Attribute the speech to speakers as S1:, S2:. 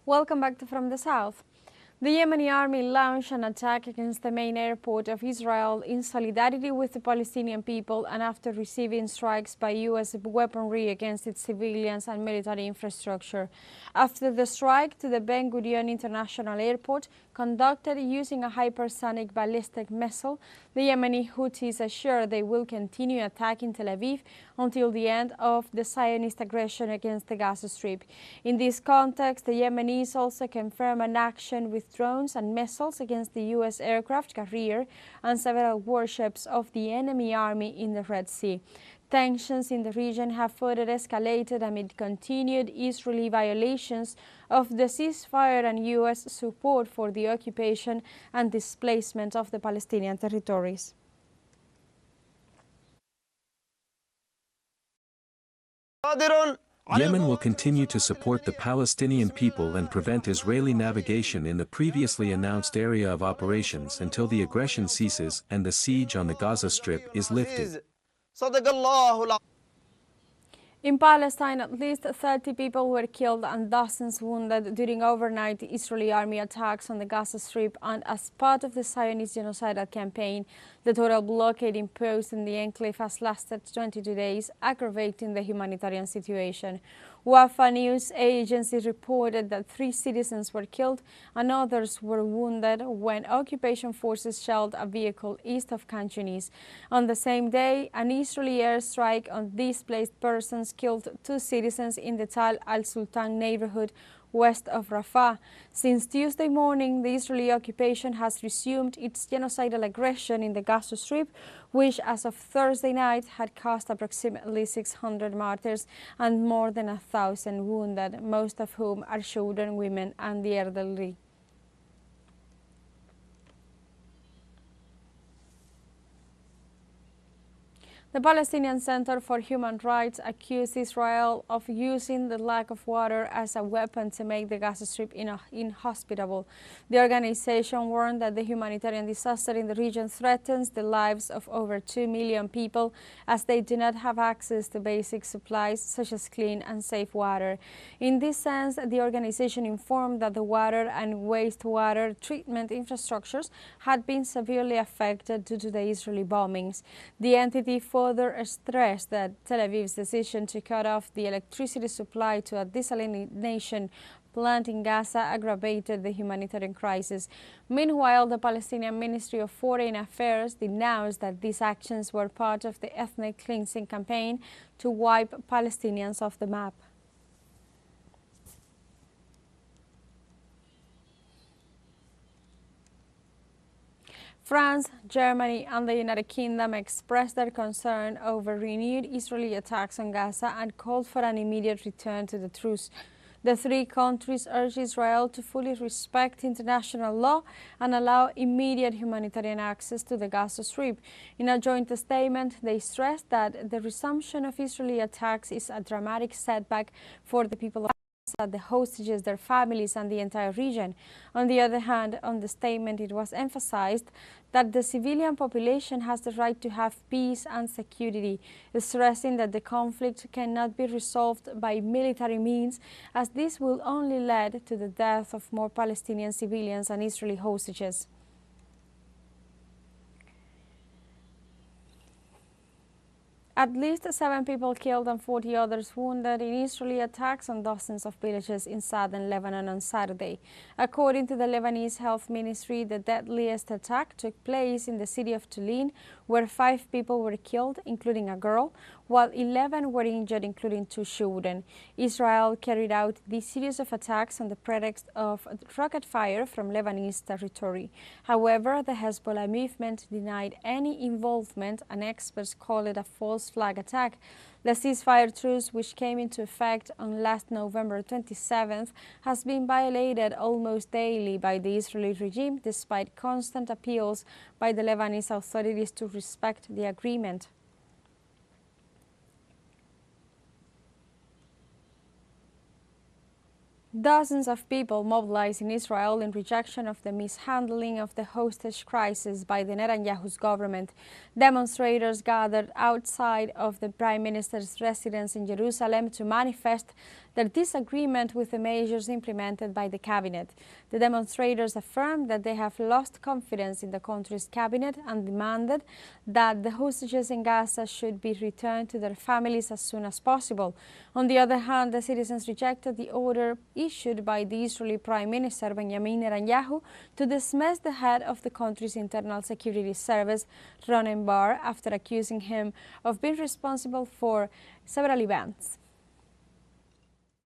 S1: Welcome back to From the South. The Yemeni army launched an attack against the main airport of Israel in solidarity with the Palestinian people and after receiving strikes by U.S. weaponry against its civilians and military infrastructure. After the strike to the Ben-Gurion International Airport, conducted using a hypersonic ballistic missile, the Yemeni Houthis assure they will continue attacking Tel Aviv until the end of the Zionist aggression against the Gaza Strip. In this context, the Yemenis also confirm an action with drones and missiles against the U.S. aircraft carrier and several warships of the enemy army in the Red Sea. Tensions in the region have further escalated amid continued Israeli violations of the ceasefire and U.S. support for the occupation and displacement of the Palestinian territories.
S2: Yemen will continue to support the Palestinian people and prevent Israeli navigation in the previously announced area of operations until the aggression ceases and the siege on the Gaza Strip is lifted.
S1: In Palestine, at least 30 people were killed and dozens wounded during overnight Israeli army attacks on the Gaza Strip, and as part of the Zionist genocidal campaign, the total blockade imposed in the enclave has lasted 22 days, aggravating the humanitarian situation. Wafa news agency reported that 3 citizens were killed and others were wounded when occupation forces shelled a vehicle east of Khan Yunis. On the same day, an Israeli airstrike on displaced persons killed 2 citizens in the Tal al-Sultan neighborhood west of Rafah. Since Tuesday morning, the Israeli occupation has resumed its genocidal aggression in the Gaza Strip, which as of Thursday night had caused approximately 600 martyrs and more than 1,000 wounded, most of whom are children, women and the elderly. The Palestinian Center for Human Rights accused Israel of using the lack of water as a weapon to make the Gaza Strip inhospitable. The organization warned that the humanitarian disaster in the region threatens the lives of over 2 million people as they do not have access to basic supplies such as clean and safe water. In this sense, the organization informed that the water and wastewater treatment infrastructures had been severely affected due to the Israeli bombings. The entity further stressed that Tel Aviv's decision to cut off the electricity supply to a desalination plant in Gaza aggravated the humanitarian crisis. Meanwhile, the Palestinian Ministry of Foreign Affairs denounced that these actions were part of the ethnic cleansing campaign to wipe Palestinians off the map. France, Germany and the United Kingdom expressed their concern over renewed Israeli attacks on Gaza and called for an immediate return to the truce. The 3 countries urged Israel to fully respect international law and allow immediate humanitarian access to the Gaza Strip. In a joint statement, they stressed that the resumption of Israeli attacks is a dramatic setback for the people of Gaza, the hostages, their families and the entire region. On the other hand, on the statement it was emphasized that the civilian population has the right to have peace and security, stressing that the conflict cannot be resolved by military means, as this will only lead to the death of more Palestinian civilians and Israeli hostages. At least 7 people killed and 40 others wounded in Israeli attacks on dozens of villages in southern Lebanon on Saturday. According to the Lebanese Health Ministry, the deadliest attack took place in the city of Tulin, where 5 people were killed, including a girl, while 11 were injured, including 2 children. Israel carried out this series of attacks on the pretext of rocket fire from Lebanese territory. However, the Hezbollah movement denied any involvement, and experts call it a false flag attack. The ceasefire truce, which came into effect on last November 27th, has been violated almost daily by the Israeli regime, despite constant appeals by the Lebanese authorities to respect the agreement. Dozens of people mobilized in Israel in rejection of the mishandling of the hostage crisis by the Netanyahu's government. Demonstrators gathered outside of the Prime Minister's residence in Jerusalem to manifest their disagreement with the measures implemented by the cabinet. The demonstrators affirmed that they have lost confidence in the country's cabinet and demanded that the hostages in Gaza should be returned to their families as soon as possible. On the other hand, the citizens rejected the order issued by the Israeli Prime Minister Benjamin Netanyahu to dismiss the head of the country's internal security service, Ronen Bar, after accusing him of being responsible for several events.